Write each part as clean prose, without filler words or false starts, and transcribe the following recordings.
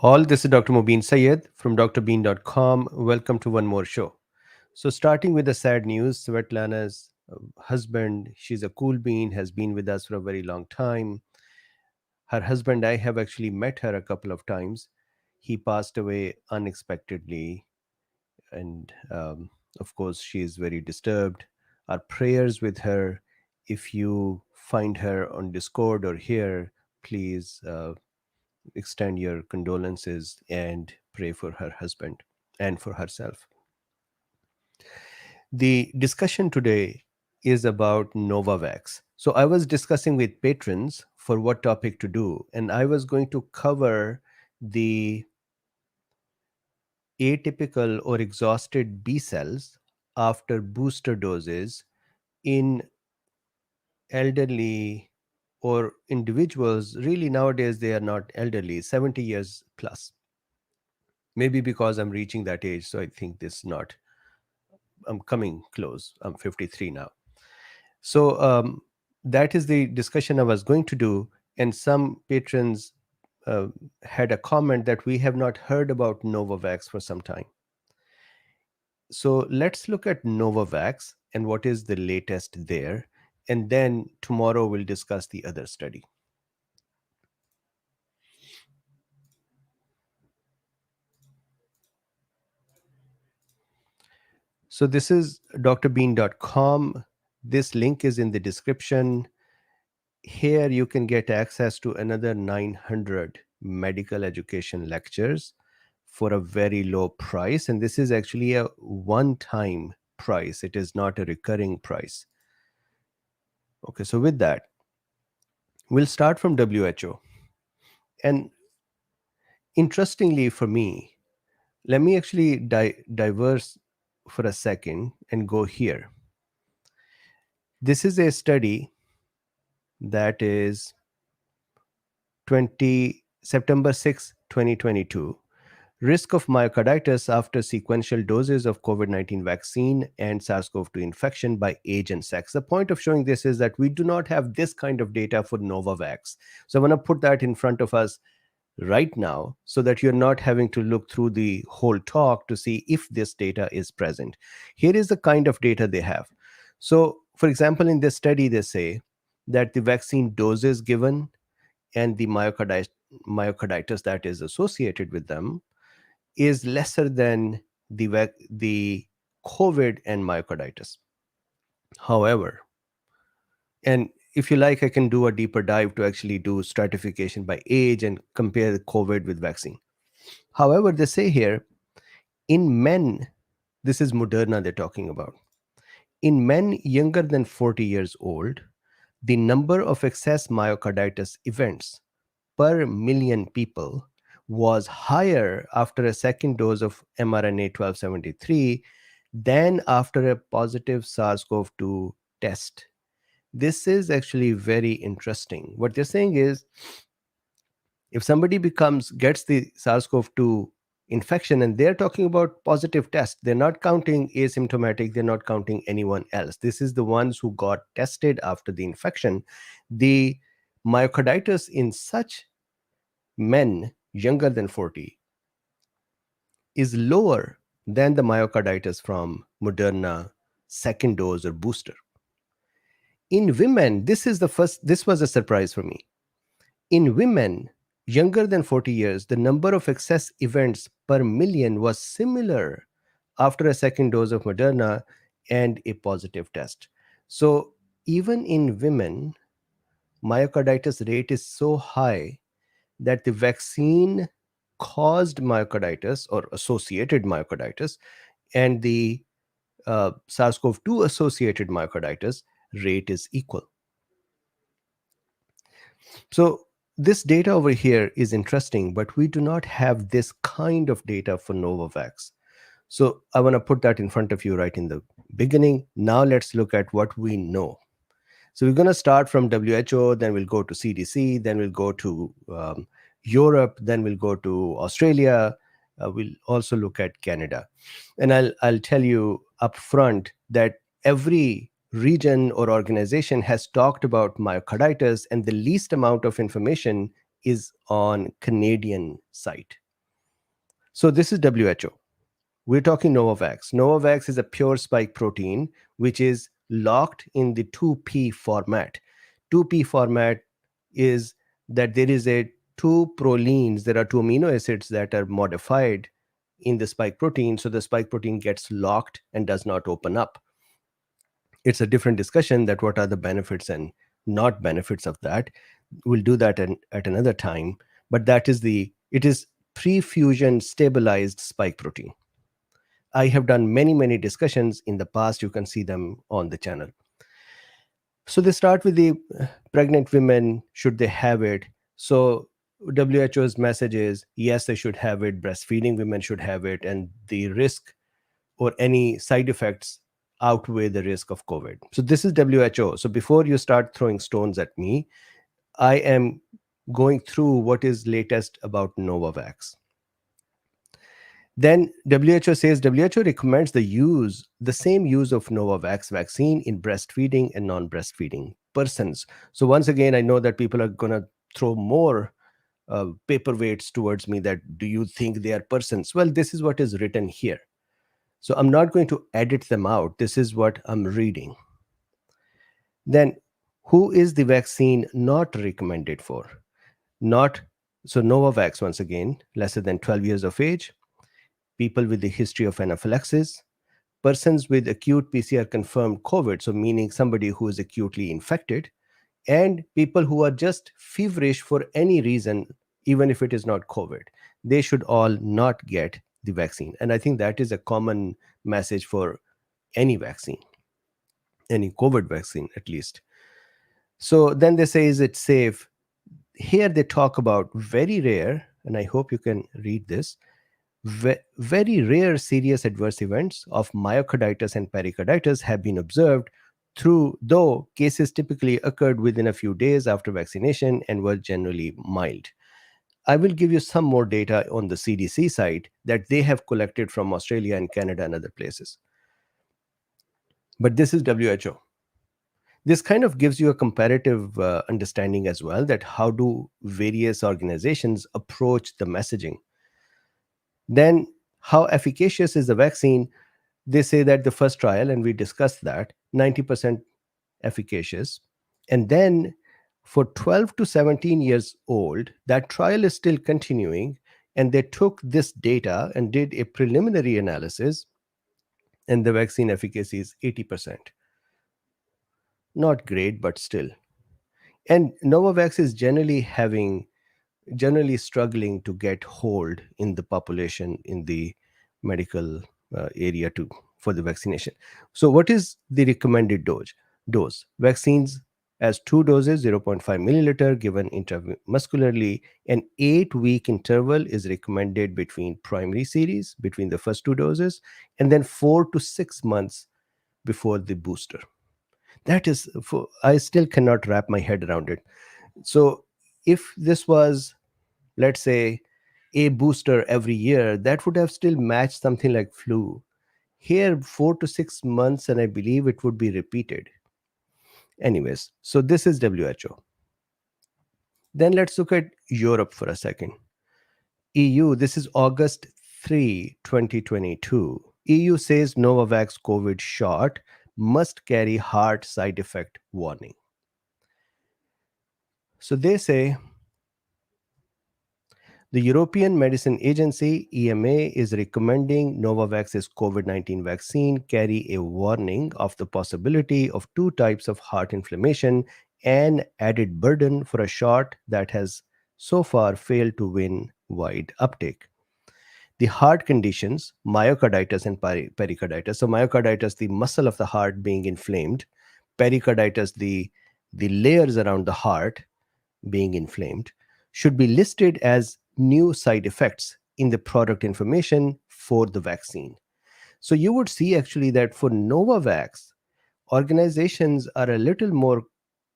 All this is Dr. Mobeen Sayed from drbeen.com. Welcome to one more show. So, starting with the sad news, Svetlana's husband, she's a cool bean, has been with us for a very long time. Her husband, I have actually met her a couple of times. He passed away unexpectedly, and of course, she is very disturbed. Our prayers with her. If you find her on Discord or here, please extend your condolences and pray for her husband and for herself. The discussion today is about Novavax. So I was discussing with patrons for what topic to do, and I was going to cover the atypical or exhausted B cells after booster doses in elderly or individuals. Really, nowadays they are not elderly, 70 years plus. Maybe because I'm reaching that age, so I think this not. I'm coming close. I'm 53 now. So that is the discussion I was going to do. And some patrons uh, had a comment that we have not heard about Novavax for some time. So let's look at Novavax and what is the latest there. And then tomorrow we'll discuss the other study. So this is drbeen.com. This link is in the description. Here you can get access to another 900 medical education lectures for a very low price. And this is actually a one-time price. It is not a recurring price. Okay, so with that, we'll start from WHO. And interestingly for me, let me actually diverse for a second and go here. This is a study that is September 6, 2022. Risk of myocarditis after sequential doses of COVID-19 vaccine and SARS-CoV-2 infection by age and sex. The point of showing this is that we do not have this kind of data for Novavax. So I want to put that in front of us right now so that you're not having to look through the whole talk to see if this data is present. Here is the kind of data they have. So, for example, in this study, they say that the vaccine doses given and the myocarditis that is associated with them is lesser than the COVID and myocarditis. However, and if you like, I can do a deeper dive to actually do stratification by age and compare the COVID with vaccine. However, they say here, in men, this is Moderna they're talking about. In men younger than 40 years old, the number of excess myocarditis events per million people was higher after a second dose of mRNA 1273 than after a positive SARS-CoV-2 test. This is actually very interesting. What they're saying is if somebody gets the SARS-CoV-2 infection and they're talking about positive tests, they're not counting asymptomatic, they're not counting anyone else. This is the ones who got tested after the infection. The myocarditis in such men younger than 40 is lower than the myocarditis from Moderna second dose or booster. In women, this was a surprise for me. In women younger than 40 years, the number of excess events per million was similar after a second dose of Moderna and a positive test. So even in women, myocarditis rate is so high that the vaccine caused myocarditis or associated myocarditis and the SARS-CoV-2 associated myocarditis rate is equal. So this data over here is interesting, but we do not have this kind of data for Novavax. So I want to put that in front of you right in the beginning. Now let's look at what we know. So we're going to start from WHO, then we'll go to CDC, then we'll go to Europe, then we'll go to Australia. We'll also look at Canada. And I'll tell you up front that every region or organization has talked about myocarditis, and the least amount of information is on Canadian site. So this is WHO. We're talking Novavax. Novavax is a pure spike protein which is locked in the 2P format. 2P format is that there is a two prolines, there are two amino acids that are modified in the spike protein. So the spike protein gets locked and does not open up. It's a different discussion that what are the benefits and not benefits of that. We'll do that at another time. But it is pre-fusion stabilized spike protein. I have done many, many discussions in the past. You can see them on the channel. So they start with the pregnant women, should they have it? So WHO's message is yes, they should have it. Breastfeeding women should have it. And the risk or any side effects outweigh the risk of COVID. So this is WHO. So before you start throwing stones at me, I am going through what is latest about Novavax. Then WHO says WHO recommends the same use of Novavax vaccine in breastfeeding and non-breastfeeding persons. So once again, I know that people are going to throw more paperweights towards me that do you think they are persons? Well, this is what is written here. So I'm not going to edit them out. This is what I'm reading. Then who is the vaccine not recommended for? So Novavax, once again, lesser than 12 years of age, people with a history of anaphylaxis, persons with acute PCR confirmed COVID, so meaning somebody who is acutely infected, and people who are just feverish for any reason, even if it is not COVID. They should all not get the vaccine. And I think that is a common message for any vaccine, any COVID vaccine at least. So then they say, is it safe? Here they talk about very rare, and I hope you can read this, very rare serious adverse events of myocarditis and pericarditis have been observed, though cases typically occurred within a few days after vaccination and were generally mild. I will give you some more data on the CDC site that they have collected from Australia and Canada and other places. But this is WHO. This kind of gives you a comparative understanding as well, that how do various organizations approach the messaging. Then how efficacious is the vaccine? They say that the first trial, and we discussed that, 90% efficacious. And then for 12 to 17 years old, that trial is still continuing. And they took this data and did a preliminary analysis, and the vaccine efficacy is 80%. Not great, but still. And Novavax is generally struggling to get hold in the population, in the medical area for the vaccination. So what is the recommended dose? Vaccines as 2 doses, 0.5 milliliter, given intramuscularly. An 8-week interval is recommended between primary series, between the first 2 doses, and then 4 to 6 months before the booster. That is, I still cannot wrap my head around it. So if this was, let's say, a booster every year, that would have still matched something like flu. Here, 4 to 6 months, and I believe it would be repeated. Anyways, so this is WHO. Then let's look at Europe for a second. EU, this is August 3, 2022. EU says Novavax COVID shot must carry heart side effect warning. So they say the European Medicine Agency, EMA, is recommending Novavax's COVID-19 vaccine carry a warning of the possibility of 2 types of heart inflammation and added burden for a shot that has so far failed to win wide uptake. The heart conditions, myocarditis and pericarditis. So myocarditis, the muscle of the heart being inflamed. Pericarditis, the layers around the heart being inflamed, should be listed as new side effects in the product information for the vaccine. So you would see actually that for Novavax, organizations are a little more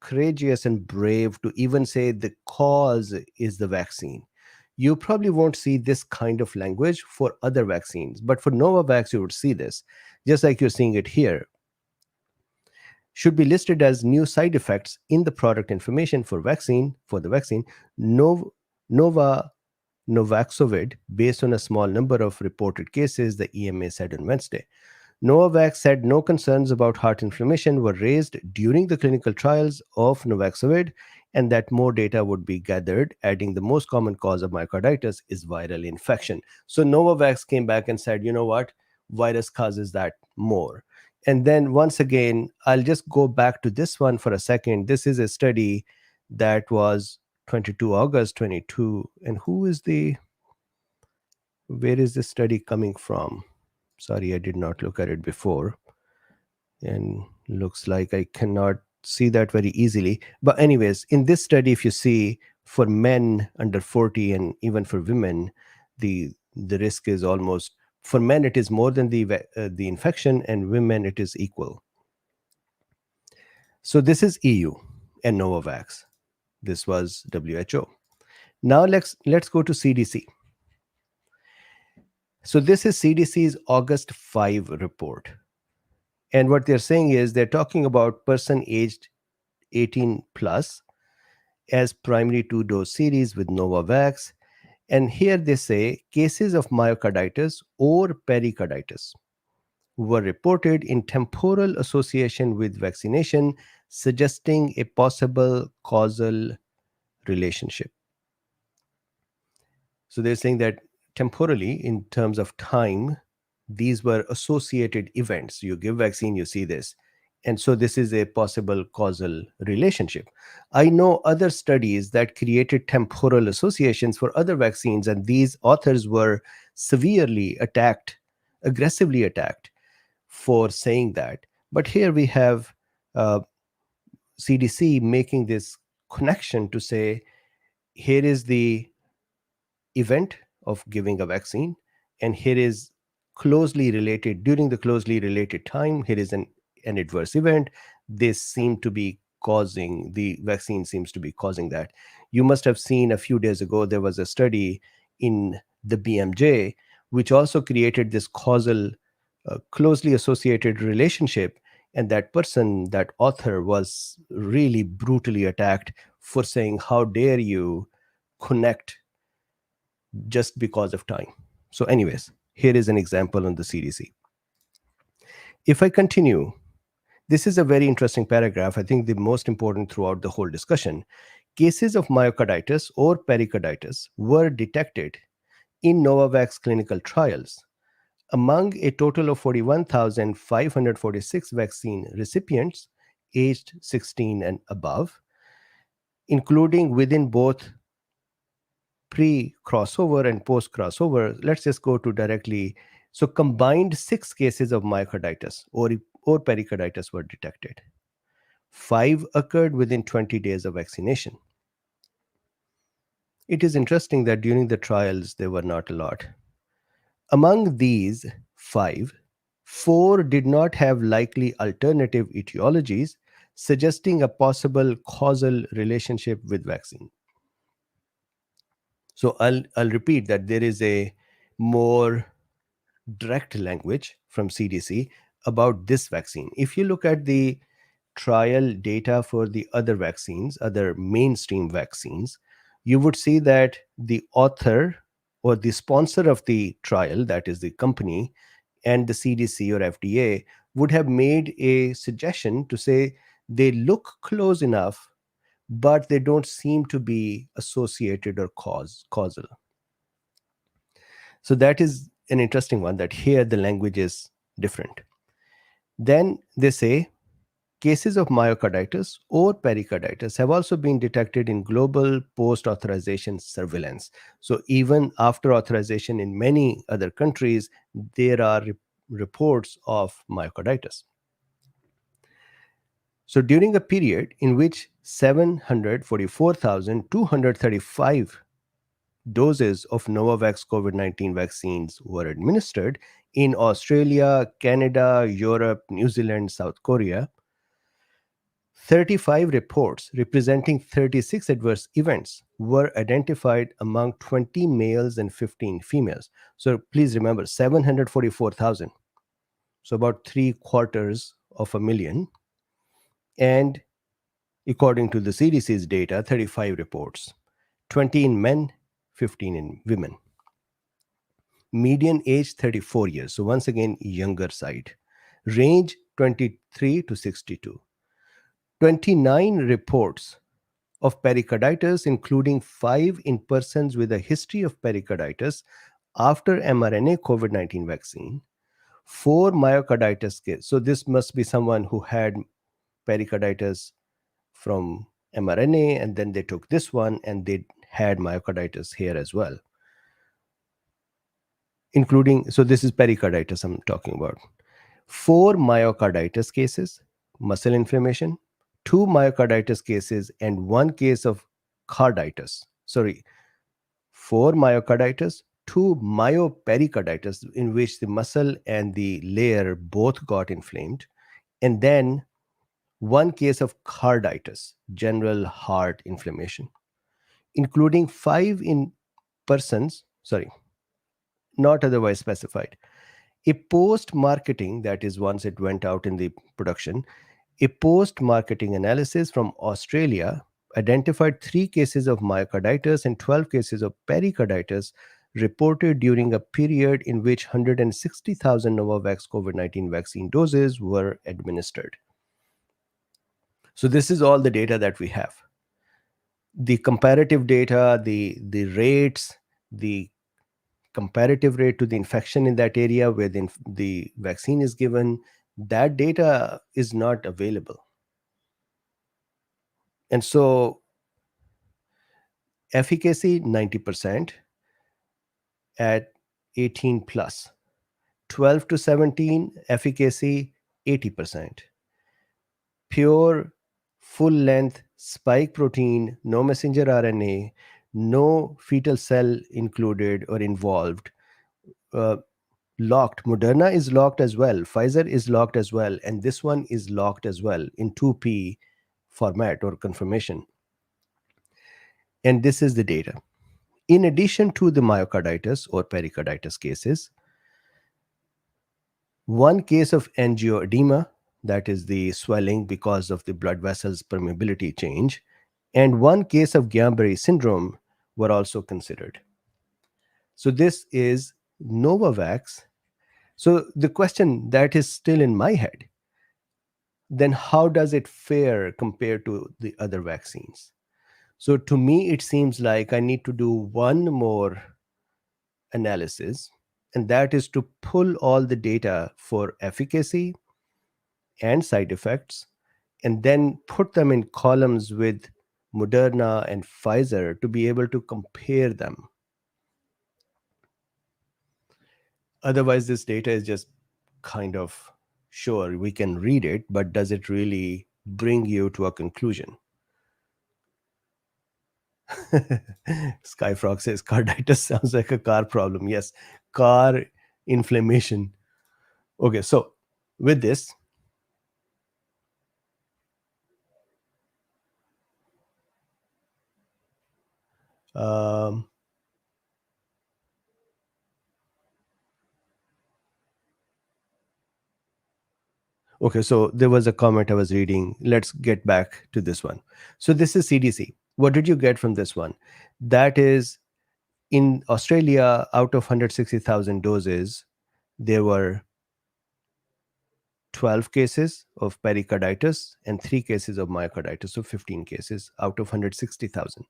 courageous and brave to even say the cause is the vaccine. You probably won't see this kind of language for other vaccines, but for Novavax, you would see this, just like you're seeing it here. Should be listed as new side effects in the product information for the vaccine. Novavax Novavax based on a small number of reported cases, the EMA said on Wednesday. Novavax said no concerns about heart inflammation were raised during the clinical trials of Novavax and that more data would be gathered, adding the most common cause of myocarditis is viral infection. So Novavax came back and said, you know what, virus causes that more. And then once again, I'll just go back to this one for a second. This is a study that was 22 August 22. And where is this study coming from? Sorry, I did not look at it before. And looks like I cannot see that very easily. But anyways, in this study, if you see for men under 40 and even for women, the risk is almost, for men it is more than the infection, and women it is equal. So this is EU and Novavax. This was WHO. Now let's go to CDC. So this is CDC's August 5 report. And what they're saying is they're talking about person aged 18 plus as primary two-dose series with Novavax. And here they say cases of myocarditis or pericarditis were reported in temporal association with vaccination, suggesting a possible causal relationship. So they're saying that temporally, in terms of time, these were associated events. You give vaccine, you see this. And so this is a possible causal relationship. I know other studies that created temporal associations for other vaccines, and these authors were severely attacked, aggressively attacked for saying that. But here we have CDC making this connection to say, here is the event of giving a vaccine, and here is closely related, during the closely related time, here is an adverse event. This seem to be causing, the vaccine seems to be causing that. You must have seen a few days ago there was a study in the BMJ which also created this causal closely associated relationship, and that person, that author, was really brutally attacked for saying, how dare you connect just because of time. So anyways, here is an example on the CDC. If I continue, this is a very interesting paragraph, I think the most important throughout the whole discussion. Cases of myocarditis or pericarditis were detected in Novavax clinical trials among a total of 41,546 vaccine recipients aged 16 and above, including within both pre-crossover and post-crossover. Let's just go to directly. So combined 6 cases of myocarditis or pericarditis were detected. 5 occurred within 20 days of vaccination. It is interesting that during the trials, there were not a lot. Among these 5, 4 did not have likely alternative etiologies, suggesting a possible causal relationship with vaccine. So I'll repeat that there is a more direct language from CDC about this vaccine. If you look at the trial data for the other vaccines, other mainstream vaccines, you would see that the author or the sponsor of the trial, that is the company, and the CDC or FDA would have made a suggestion to say they look close enough, but they don't seem to be associated or causal. So that is an interesting one, that here the language is different. Then they say cases of myocarditis or pericarditis have also been detected in global post-authorization surveillance. So even after authorization in many other countries, there are reports of myocarditis. So during a period in which 744,235 doses of Novavax COVID-19 vaccines were administered in Australia, Canada, Europe, New Zealand, South Korea, 35 reports representing 36 adverse events were identified among 20 males and 15 females. So please remember, 744,000. So about 750,000. And according to the CDC's data, 35 reports, 20 in men, 15 in women. Median age 34 years. So once again, younger side. Range 23 to 62. 29 reports of pericarditis, including 5 in persons with a history of pericarditis after mRNA COVID-19 vaccine. 4 myocarditis cases. So this must be someone who had pericarditis from mRNA, and then they took this one and they had myocarditis here as well, including, so this is pericarditis I'm talking about. 4 myocarditis cases, muscle inflammation, 2 myocarditis cases, and 1 case of carditis. Sorry, 4 myocarditis, 2 myopericarditis, in which the muscle and the layer both got inflamed, and then 1 case of carditis, general heart inflammation, including 5 in persons, sorry, not otherwise specified. A post-marketing, that is once it went out in the production, a post-marketing analysis from Australia identified 3 cases of myocarditis and 12 cases of pericarditis reported during a period in which 160,000 Novavax COVID-19 vaccine doses were administered. So this is all the data that we have. The comparative data, the rates, the comparative rate to the infection in that area where the vaccine is given, that data is not available. And so efficacy 90% at 18 plus, 12 to 17 efficacy 80%, pure full length spike protein, no messenger RNA, no fetal cell included or involved, locked. Moderna is locked as well, Pfizer is locked as well, and this one is locked as well in 2P format or confirmation. And this is the data. In addition to the myocarditis or pericarditis cases, 1 case of angioedema, that is the swelling because of the blood vessels permeability change, and 1 case of Guillain-Barré syndrome were also considered. So this is Novavax. So the question that is still in my head, then how does it fare compared to the other vaccines? So to me, it seems like I need to do one more analysis, and that is to pull all the data for efficacy and side effects, and then put them in columns with Moderna and Pfizer to be able to compare them. Otherwise, this data is just kind of, sure, we can read it, but does it really bring you to a conclusion? Skyfrog says carditis sounds like a car problem. Yes, car inflammation. Okay, so with this, okay, so there was a comment I was reading. Let's get back to this one. So this is CDC. What did you get from this one? That is, in Australia, out of 160,000 doses, there were 12 cases of pericarditis and 3 cases of myocarditis, so 15 cases out of 160,000.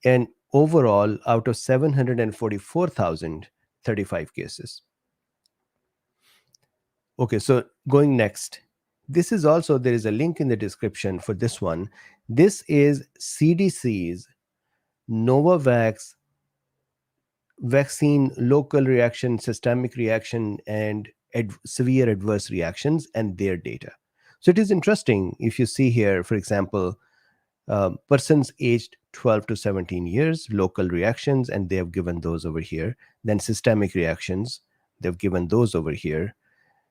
And overall, out of 744,000, 35 cases. Okay, so going next. This is also, there is a link in the description for this one. This is CDC's Novavax vaccine local reaction, systemic reaction, and severe adverse reactions and their data. So it is interesting if you see here, for example, persons aged 12 to 17 years, local reactions, and they have given those over here. Then systemic reactions, they've given those over here.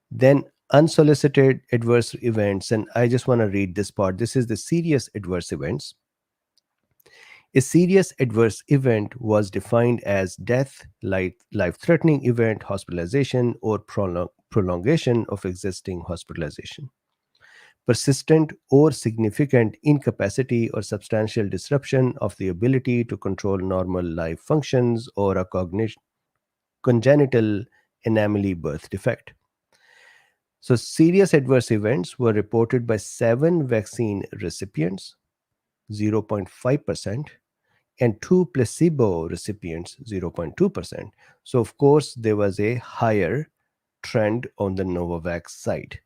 Then unsolicited adverse events, and I just want to read this part. This is the serious adverse events. A serious adverse event was defined as death, life-threatening event, hospitalization, or prolongation of existing hospitalization. persistent or significant incapacity or substantial disruption of the ability to control normal life functions, or a congenital anomaly birth defect. So, serious adverse events were reported by 7 vaccine recipients, 0.5%, and 2 placebo recipients, 0.2%. So, of course, there was a higher trend on the Novavax side.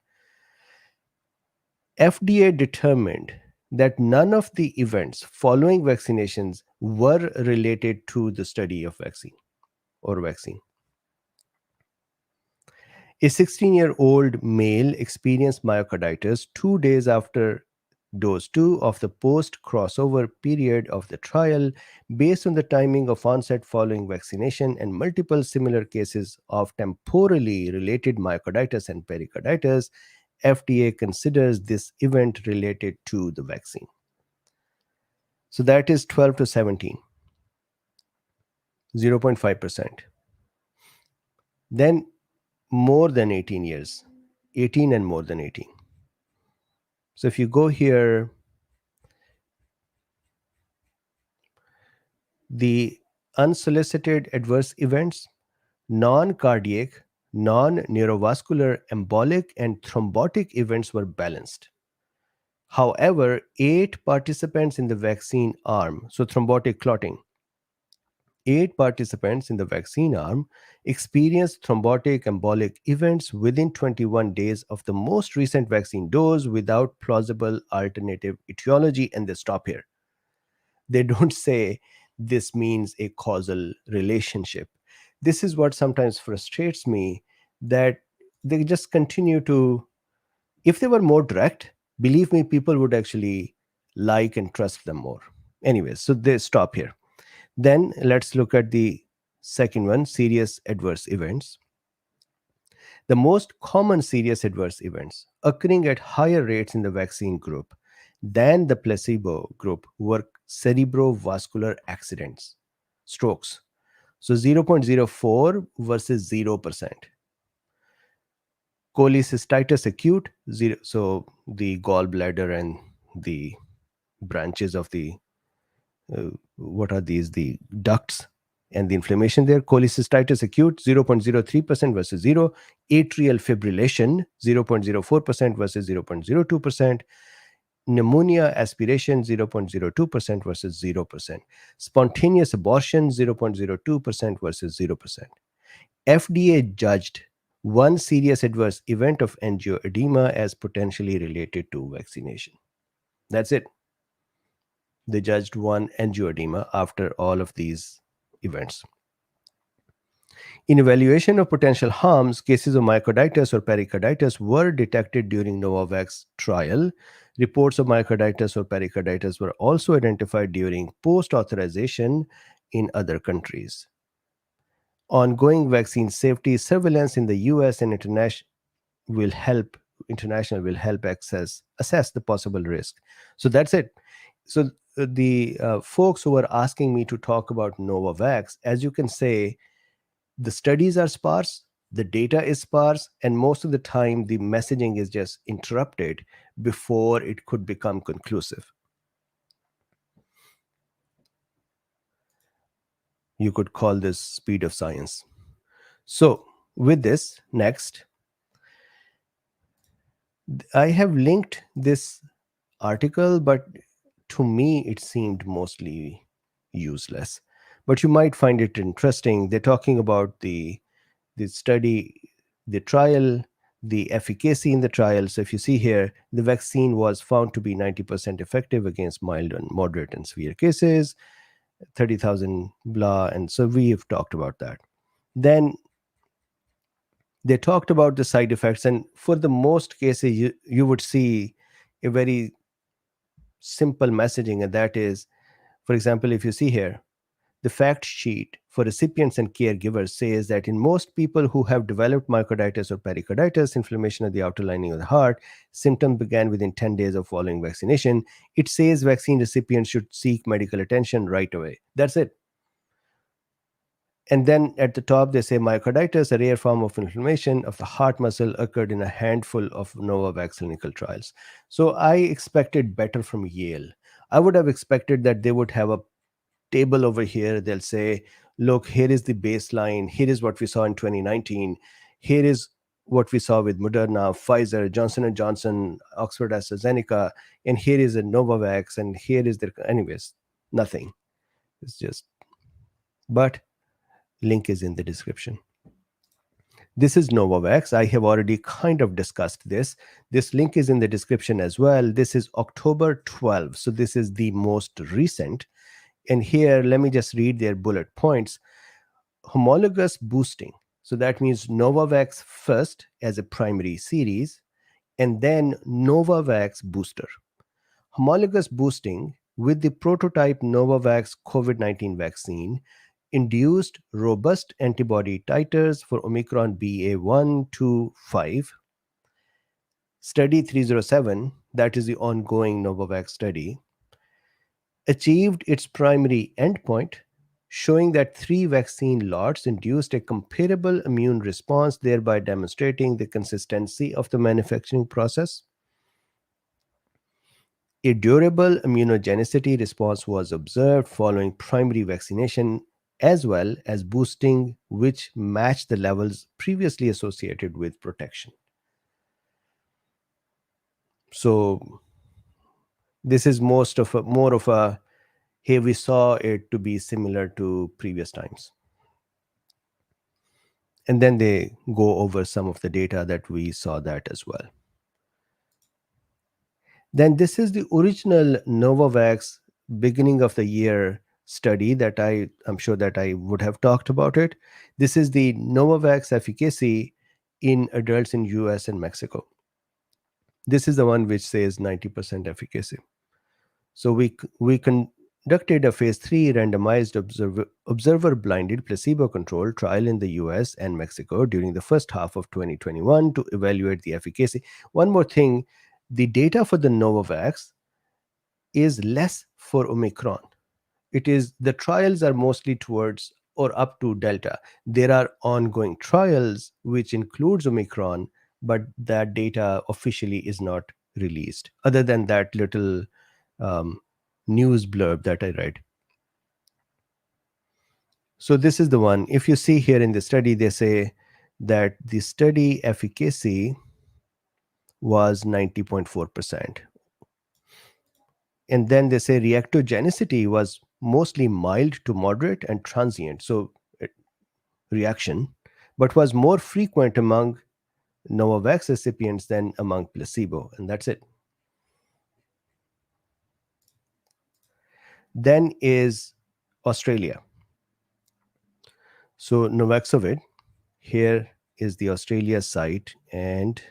FDA determined that none of the events following vaccinations were related to the study of vaccine or vaccine. A 16-year-old male experienced myocarditis 2 days after dose 2 of the post crossover period of the trial based on the timing of onset following vaccination, and multiple similar cases of temporally related myocarditis and pericarditis. FDA considers this event related to the vaccine. So that is 12 to 17, 0.5%. Then more than 18 years, 18 and more than 18. So if you go here, the unsolicited adverse events, non-cardiac, non-neurovascular, embolic, and thrombotic events were balanced. However, 8 participants in the vaccine arm, so thrombotic clotting, 8 participants in the vaccine arm experienced thrombotic embolic events within 21 days of the most recent vaccine dose without plausible alternative etiology, and they stop here. They don't say this means a causal relationship. This is what sometimes frustrates me, that they just continue to, if they were more direct, believe me, people would actually like and trust them more. Anyways, so they stop here. Then let's look at the second one, serious adverse events. The most common serious adverse events occurring at higher rates in the vaccine group than the placebo group were cerebrovascular accidents, strokes. So 0.04 versus 0%. Cholecystitis acute, zero, so the gallbladder and the branches of the what are these? The ducts and the inflammation there. Cholecystitis acute, 0.03% versus 0. Atrial fibrillation, 0.04% versus 0.02%. Pneumonia aspiration, 0.02% versus 0%. Spontaneous abortion, 0.02% versus 0%. FDA judged one serious adverse event of angioedema as potentially related to vaccination. That's it. They judged one angioedema after all of these events. In evaluation of potential harms, cases of myocarditis or pericarditis were detected during Novavax trial. Reports of myocarditis or pericarditis were also identified during post-authorization in other countries. Ongoing vaccine safety surveillance in the US and international will help assess the possible risk. So that's it. So the folks who are asking me to talk about Novavax, as you can say, the studies are sparse, the data is sparse, and most of the time the messaging is just interrupted before it could become conclusive. You could call this speed of science. So with this, next, I have linked this article, but to me it seemed mostly useless. But you might find it interesting. They're talking about the study, the trial, the efficacy in the trial. So if you see here, the vaccine was found to be 90% effective against mild and moderate and severe cases, 30,000 blah. And so we have talked about that. Then they talked about the side effects. And for the most cases, you would see a very simple messaging. And that is, for example, if you see here, the fact sheet for recipients and caregivers says that in most people who have developed myocarditis or pericarditis, inflammation of the outer lining of the heart, symptoms began within 10 days of following vaccination. It says vaccine recipients should seek medical attention right away. That's it. And then at the top, they say myocarditis, a rare form of inflammation of the heart muscle, occurred in a handful of Novavax clinical trials. So I expected better from Yale. I would have expected that they would have a table over here. They'll say, look, here is the baseline. Here is what we saw in 2019. Here is what we saw with Moderna, Pfizer, Johnson & Johnson, Oxford AstraZeneca, and here is a Novavax, and here is the, anyways, nothing. It's just, but link is in the description. This is Novavax. I have already kind of discussed this. This link is in the description as well. This is October 12th. So this is the most recent. And here, let me just read their bullet points. Homologous boosting. So that means Novavax first as a primary series, and then Novavax booster. Homologous boosting with the prototype Novavax COVID-19 vaccine induced robust antibody titers for Omicron BA1 to 5. Study 307, that is the ongoing Novavax study, achieved its primary endpoint, showing that 3 vaccine lots induced a comparable immune response, thereby demonstrating the consistency of the manufacturing process. A durable immunogenicity response was observed following primary vaccination as well as boosting, which matched the levels previously associated with protection. So this is more of a, here we saw it to be similar to previous times. And then they go over some of the data that we saw that as well. Then this is the original Novavax beginning of the year study that I'm sure that I would have talked about it. This is the Novavax efficacy in adults in US and Mexico. This is the one which says 90% efficacy. So we conducted a phase 3 randomized observer blinded placebo-controlled trial in the US and Mexico during the first half of 2021 to evaluate the efficacy. One more thing, the data for the Novavax is less for Omicron. It is, the trials are mostly towards or up to Delta. There are ongoing trials which includes Omicron, but that data officially is not released, other than that little news blurb that I read. So this is the one. If you see here in the study, they say that the study efficacy was 90.4%. And then they say reactogenicity was mostly mild to moderate and transient, so reaction, but was more frequent among Novavax recipients than among placebo, and that's it. Then is Australia. So Novaxovid, here is the Australia site, and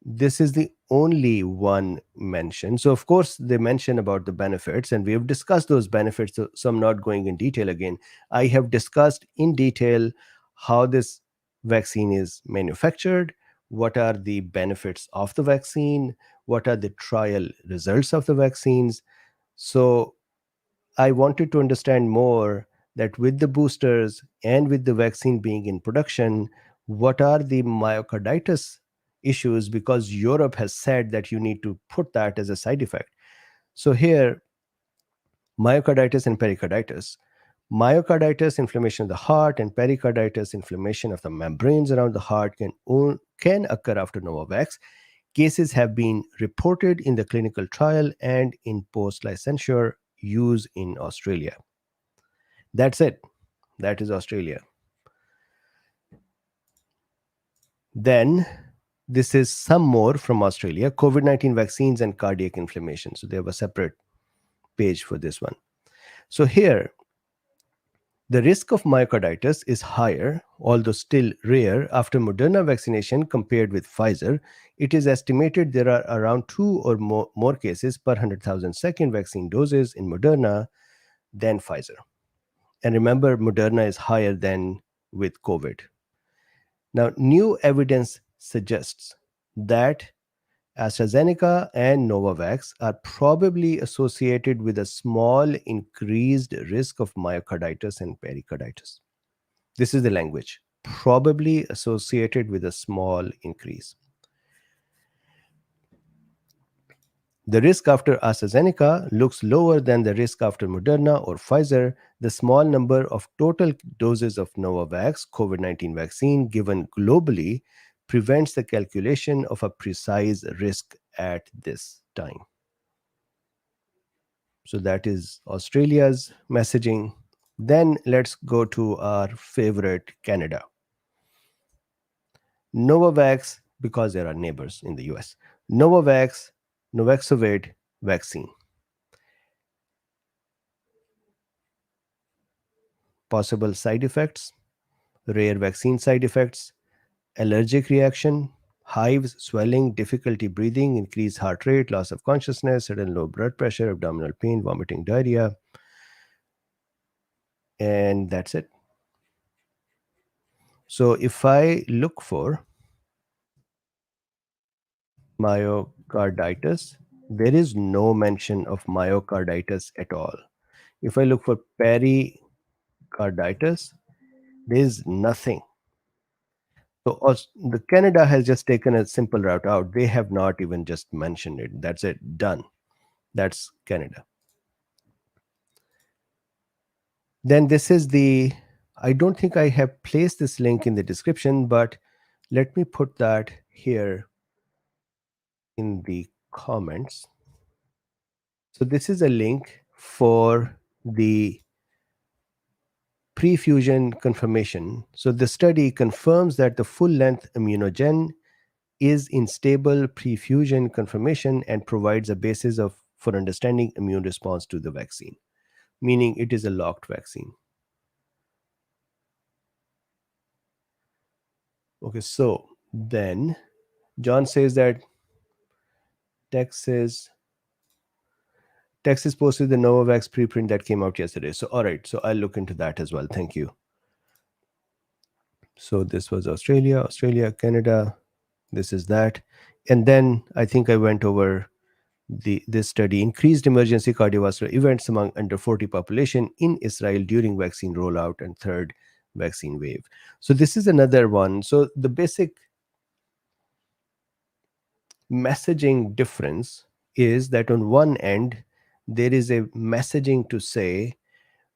this is the only one mentioned. So of course they mention about the benefits, and we have discussed those benefits, so I'm not going in detail again. I have discussed in detail how this vaccine is manufactured, what are the benefits of the vaccine, what are the trial results of the vaccines. So I wanted to understand more that with the boosters and with the vaccine being in production, what are the myocarditis issues, because Europe has said that you need to put that as a side effect. So here, myocarditis and pericarditis. Myocarditis, inflammation of the heart, and pericarditis, inflammation of the membranes around the heart, can occur after Novavax. Cases have been reported in the clinical trial and in post-licensure use in Australia. That's it. That is Australia. Then this is some more from Australia, COVID-19 vaccines and cardiac inflammation. So they have a separate page for this one. So here, the risk of myocarditis is higher, although still rare, after Moderna vaccination compared with Pfizer. It is estimated there are around 2 or more cases per 100,000 second vaccine doses in Moderna than Pfizer. And remember, Moderna is higher than with COVID. Now, new evidence suggests that AstraZeneca and Novavax are probably associated with a small increased risk of myocarditis and pericarditis. This is the language. Probably associated with a small increase. The risk after AstraZeneca looks lower than the risk after Moderna or Pfizer. The small number of total doses of Novavax COVID-19 vaccine given globally prevents the calculation of a precise risk at this time. So that is Australia's messaging. Then let's go to our favorite, Canada. Novavax, because there are neighbors in the US. Novavax, Novavax vaccine. Possible side effects, rare vaccine side effects, allergic reaction, hives, swelling, difficulty breathing, increased heart rate, loss of consciousness, sudden low blood pressure, abdominal pain, vomiting, diarrhea, and that's it. So if I look for myocarditis, there is no mention of myocarditis at all. If I look for pericarditis, there is nothing. So the Canada has just taken a simple route out. They have not even just mentioned it. That's it, done. That's Canada. Then this is the, I don't think I have placed this link in the description, but let me put that here in the comments. So this is a link for the pre-fusion confirmation. So the study confirms that the full-length immunogen is in stable pre-fusion confirmation and provides a basis for understanding immune response to the vaccine, meaning it is a locked vaccine. Okay, so then John says that Texas posted the Novavax preprint that came out yesterday. So all right, so I'll look into that as well. Thank you. So this was Australia, Canada. This is that. And then I think I went over this study, increased emergency cardiovascular events among under 40 population in Israel during vaccine rollout and third vaccine wave. So this is another one. So the basic messaging difference is that on one end, there is a messaging to say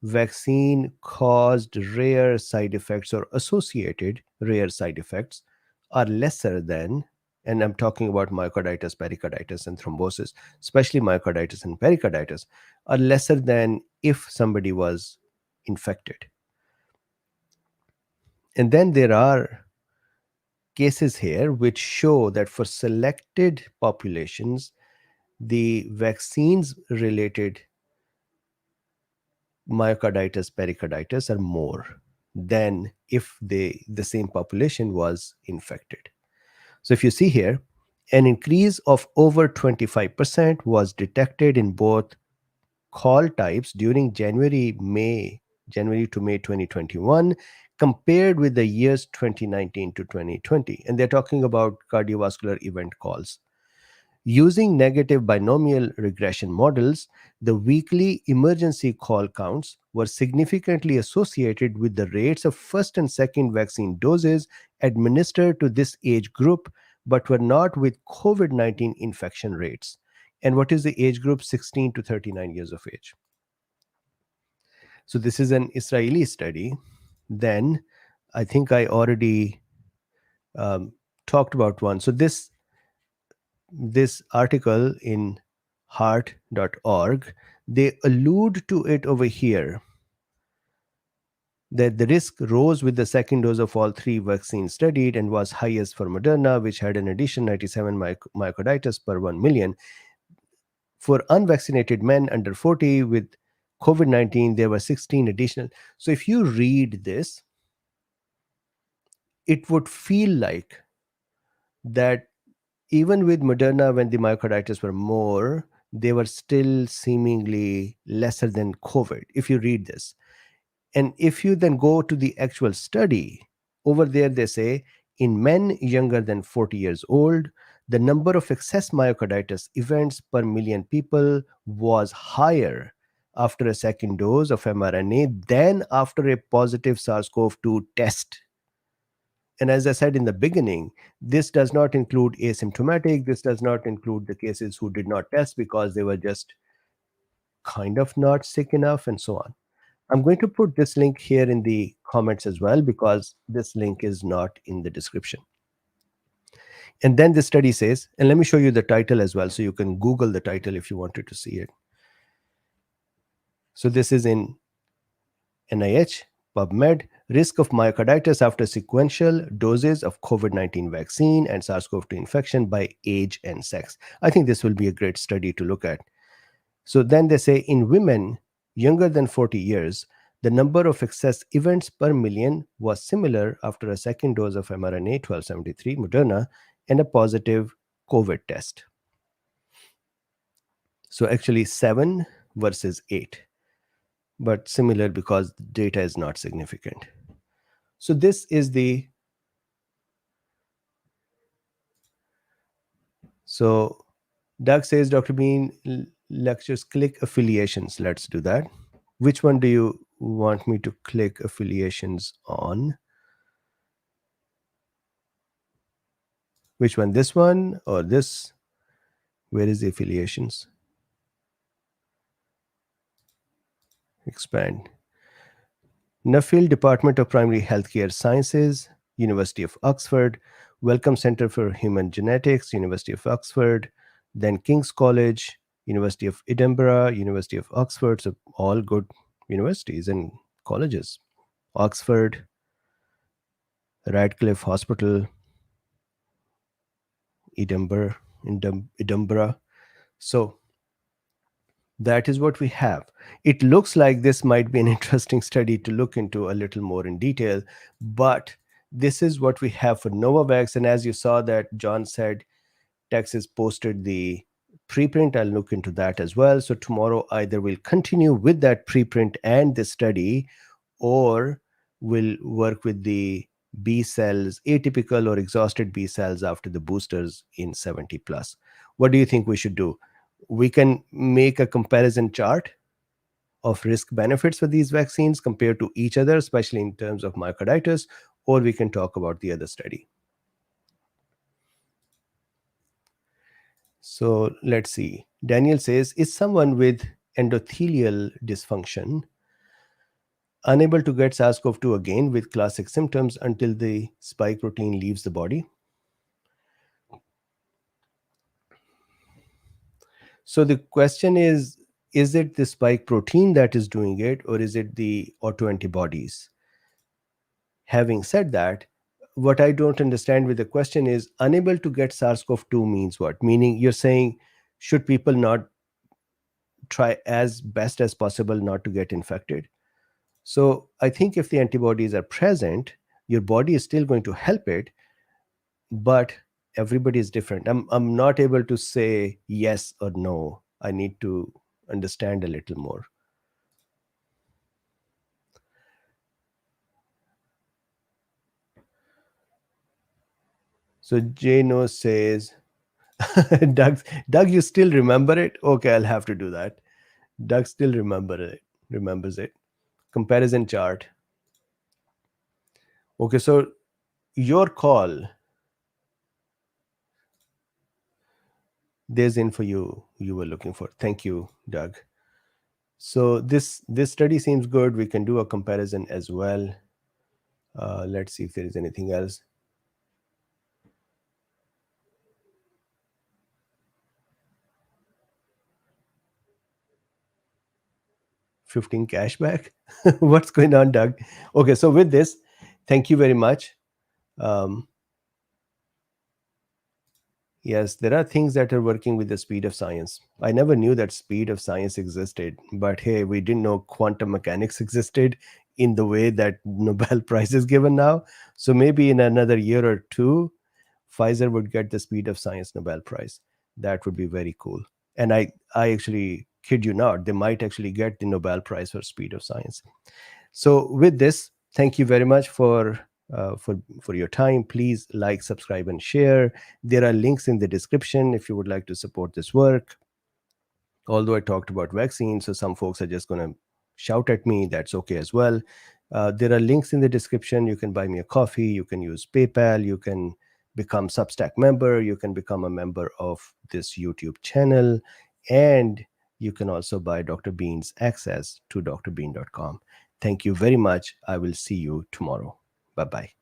vaccine caused rare side effects or associated rare side effects are lesser than, and I'm talking about myocarditis, pericarditis, and thrombosis, especially myocarditis and pericarditis, are lesser than if somebody was infected. And then there are cases here which show that for selected populations, the vaccines related myocarditis, pericarditis are more than if the same population was infected. So if you see here, an increase of over 25% was detected in both call types during January to May 2021 compared with the years 2019 to 2020. And they're talking about cardiovascular event calls. Using negative binomial regression models, the weekly emergency call counts were significantly associated with the rates of first and second vaccine doses administered to this age group, but were not with COVID-19 infection rates. And what is the age group? 16 to 39 years of age. So this is an Israeli study. Then I think I already talked about one. So this article in heart.org, they allude to it over here that the risk rose with the second dose of all three vaccines studied and was highest for Moderna, which had an additional 97 myocarditis per 1 million. For unvaccinated men under 40 with COVID-19, there were 16 additional. So if you read this, it would feel like that even with Moderna, when the myocarditis were more, they were still seemingly lesser than COVID, if you read this. And if you then go to the actual study, over there they say in men younger than 40 years old, the number of excess myocarditis events per million people was higher after a second dose of mRNA than after a positive SARS-CoV-2 test. And as I said in the beginning, this does not include asymptomatic, this does not include the cases who did not test because they were just kind of not sick enough, and so on. I'm going to put this link here in the comments as well because this link is not in the description. And then the study says, and let me show you the title as well so you can Google the title if you wanted to see it. So this is in NIH, PubMed, risk of myocarditis after sequential doses of COVID-19 vaccine and SARS-CoV-2 infection by age and sex. I think this will be a great study to look at. So then they say in women younger than 40 years, the number of excess events per million was similar after a second dose of mRNA 1273 Moderna and a positive COVID test. So actually 7 versus 8, but similar because the data is not significant. So this is the, so Doug says, Dr. Bean, lectures, click affiliations. Let's do that. Which one do you want me to click affiliations on? Which one, this one or this? Where is the affiliations? Expand. Nuffield Department of Primary Healthcare Sciences, University of Oxford, Wellcome Center for Human Genetics, University of Oxford, then King's College, University of Edinburgh, University of Oxford, so all good universities and colleges. Oxford, Radcliffe Hospital, Edinburgh. So that is what we have. It looks like this might be an interesting study to look into a little more in detail, but this is what we have for Novavax. And as you saw that John said, Texas posted the preprint. I'll look into that as well. So tomorrow either we'll continue with that preprint and the study, or we'll work with the B cells, atypical or exhausted B cells after the boosters in 70 plus. What do you think we should do? We can make a comparison chart of risk benefits for these vaccines compared to each other, especially in terms of myocarditis, or we can talk about the other study. So let's see. Daniel says, is someone with endothelial dysfunction unable to get SARS-CoV-2 again with classic symptoms until the spike protein leaves the body? So the question is it the spike protein that is doing it, or is it the autoantibodies? Having said that, what I don't understand with the question is, unable to get SARS-CoV-2 means what? Meaning you're saying, should people not try as best as possible not to get infected? So I think if the antibodies are present, your body is still going to help it, but everybody is different. I'm not able to say yes or no. I need to understand a little more. So Jano says, Doug, you still remember it? Okay, I'll have to do that. Doug still remembers it. Comparison chart. Okay, so your call. There's info you were looking for. Thank you, Doug. So this study seems good. We can do a comparison as well. Let's see if there is anything else. 15 cashback. What's going on, Doug? Okay, so with this, thank you very much. Yes, there are things that are working with the speed of science. I never knew that speed of science existed, but hey, we didn't know quantum mechanics existed in the way that Nobel Prize is given now. So maybe in another year or two, Pfizer would get the speed of science Nobel Prize. That would be very cool. And I actually kid you not, they might actually get the Nobel Prize for speed of science. So with this, thank you very much for for your time. Please like, subscribe, and share. There are links in the description if you would like to support this work. Although I talked about vaccines, so some folks are just going to shout at me. That's okay as well. There are links in the description. You can buy me a coffee. You can use PayPal. You can become Substack member. You can become a member of this YouTube channel. And you can also buy Dr. Bean's access to drbeen.com. Thank you very much. I will see you tomorrow. Bye-bye.